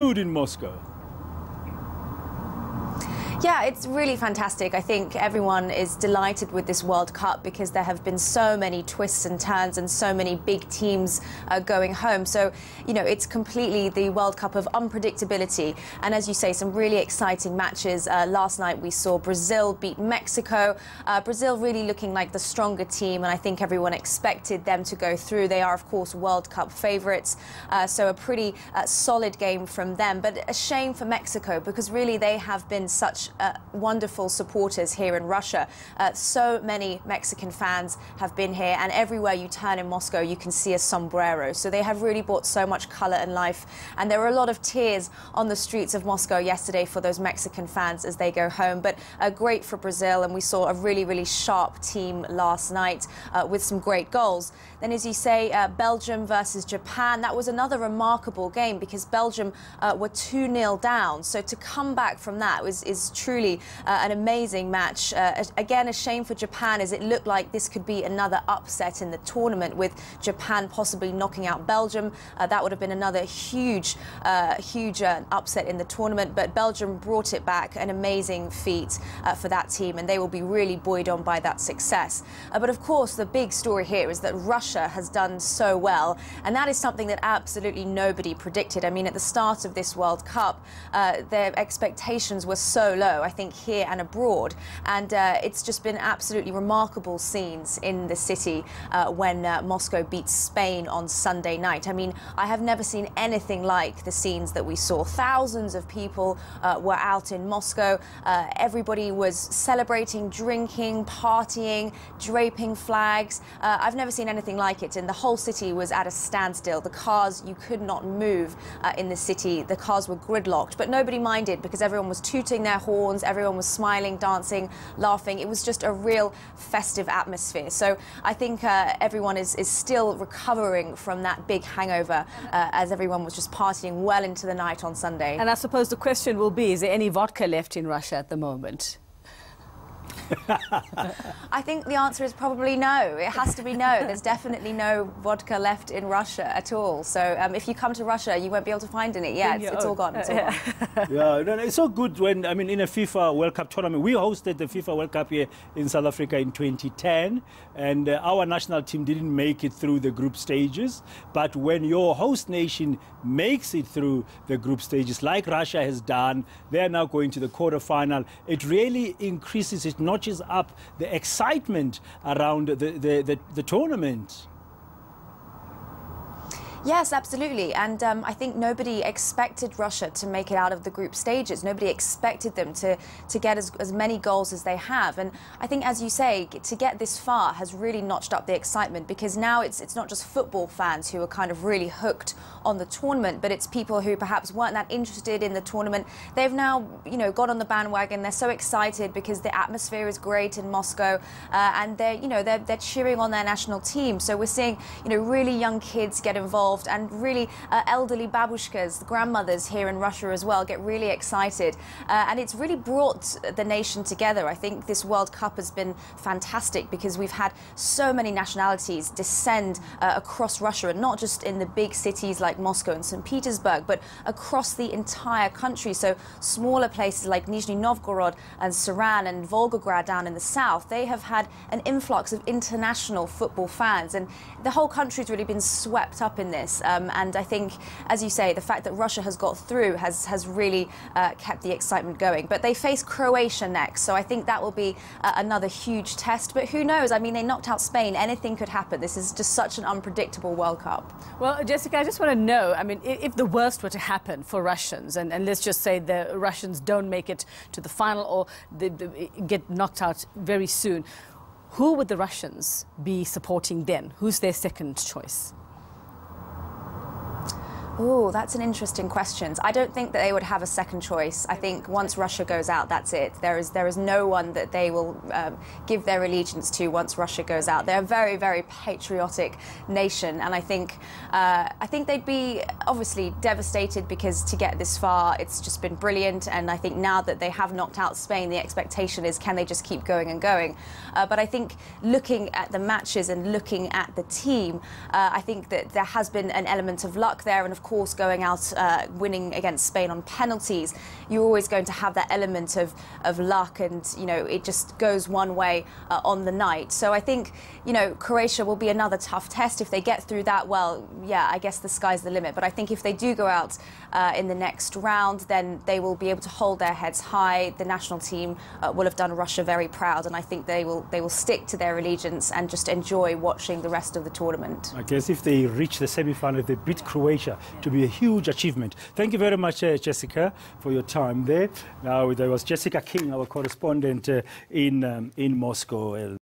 Mood in Moscow? Yeah, it's really fantastic. I think everyone is delighted with this World Cup because there have been so many twists and turns and so many big teams going home. So, you know, it's completely the World Cup of unpredictability. And as you say, some really exciting matches. Last night we saw Brazil beat Mexico. Brazil really looking like the stronger team, and I think everyone expected them to go through. They are, of course, World Cup favourites. So a pretty solid game from them. But a shame for Mexico because really they have been such wonderful supporters here in Russia. So many Mexican fans have been here, and everywhere you turn in Moscow you can see a sombrero. So they have really brought so much colour and life, and there were a lot of tears on the streets of Moscow yesterday for those Mexican fans as they go home. But great for Brazil, and we saw a really sharp team last night with some great goals. Then, as you say, Belgium versus Japan, that was another remarkable game because Belgium were 2-0 down. So to come back from that is truly an amazing match. Again, a shame for Japan as it looked like this could be another upset in the tournament with Japan possibly knocking out Belgium. That would have been another huge upset in the tournament, but Belgium brought it back, an amazing feat for that team, and they will be really buoyed on by that success. But of course, the big story here is that Russia has done so well, and that is something that absolutely nobody predicted. I mean, at the start of this World Cup, their expectations were so low, I think, here and abroad, and it's just been absolutely remarkable scenes in the city when Moscow beat Spain on Sunday night. I mean, I have never seen anything like the scenes that we saw. Thousands of people were out in Moscow. Everybody was celebrating, drinking, partying, draping flags. I've never seen anything like it, and the whole city was at a standstill. The cars, you could not move in the city. The cars were gridlocked, but nobody minded because everyone was tooting their horns, everyone was smiling, dancing, laughing. It was just a real festive atmosphere. So I think everyone is still recovering from that big hangover as everyone was just partying well into the night on Sunday. And I suppose the question will be, is there any vodka left in Russia at the moment? I think the answer is probably no. It has to be no. There's definitely no vodka left in Russia at all. So if you come to Russia, you won't be able to find any. Yeah, it's all gone. It's all gone. Yeah, no, it's so good when, I mean, in a FIFA World Cup tournament, we hosted the FIFA World Cup here in South Africa in 2010, and our national team didn't make it through the group stages. But when your host nation makes it through the group stages, like Russia has done, they're now going to the quarterfinal. It really increases, it notches up the excitement around the tournament. Yes, absolutely. And I think nobody expected Russia to make it out of the group stages. Nobody expected them to get as many goals as they have. And I think, as you say, to get this far has really notched up the excitement because now it's not just football fans who are kind of really hooked on the tournament, but it's people who perhaps weren't that interested in the tournament. They've now, you know, got on the bandwagon. They're so excited because the atmosphere is great in Moscow, and they're cheering on their national team. So we're seeing, you know, really young kids get involved, and really elderly babushkas, the grandmothers here in Russia as well, get really excited. And it's really brought the nation together. I think this World Cup has been fantastic because we've had so many nationalities descend across Russia, and not just in the big cities like Moscow and St. Petersburg, but across the entire country. So smaller places like Nizhny Novgorod and Saran and Volgograd down in the south, they have had an influx of international football fans, and the whole country's really been swept up in this. And I think, as you say, the fact that Russia has got through has really kept the excitement going. But they face Croatia next, so I think that will be another huge test. But who knows? I mean, they knocked out Spain. Anything could happen. This is just such an unpredictable World Cup. Well, Jessica, I just want to know, I mean, if the worst were to happen for Russians, and let's just say the Russians don't make it to the final or they get knocked out very soon, who would the Russians be supporting then? Who's their second choice? Oh, that's an interesting question. I don't think that they would have a second choice. I think once Russia goes out, that's it. There is no one that they will give their allegiance to once Russia goes out. They're a very patriotic nation, and I think they'd be obviously devastated because to get this far, it's just been brilliant. And I think now that they have knocked out Spain, the expectation is, can they just keep going and going? But I think looking at the matches and looking at the team, I think that there has been an element of luck there, and of course, going out winning against Spain on penalties, you're always going to have that element of luck, and it just goes one way on the night. So I think Croatia will be another tough test. If they get through that, well, yeah, I guess the sky's the limit. But I think if they do go out in the next round, then they will be able to hold their heads high. The national team will have done Russia very proud, and I think they will stick to their allegiance and just enjoy watching the rest of the tournament. I guess if they reach the semi-final, if they beat Croatia, to be a huge achievement. Thank you very much, Jessica, for your time there. Now, there was Jessica King, our correspondent in Moscow.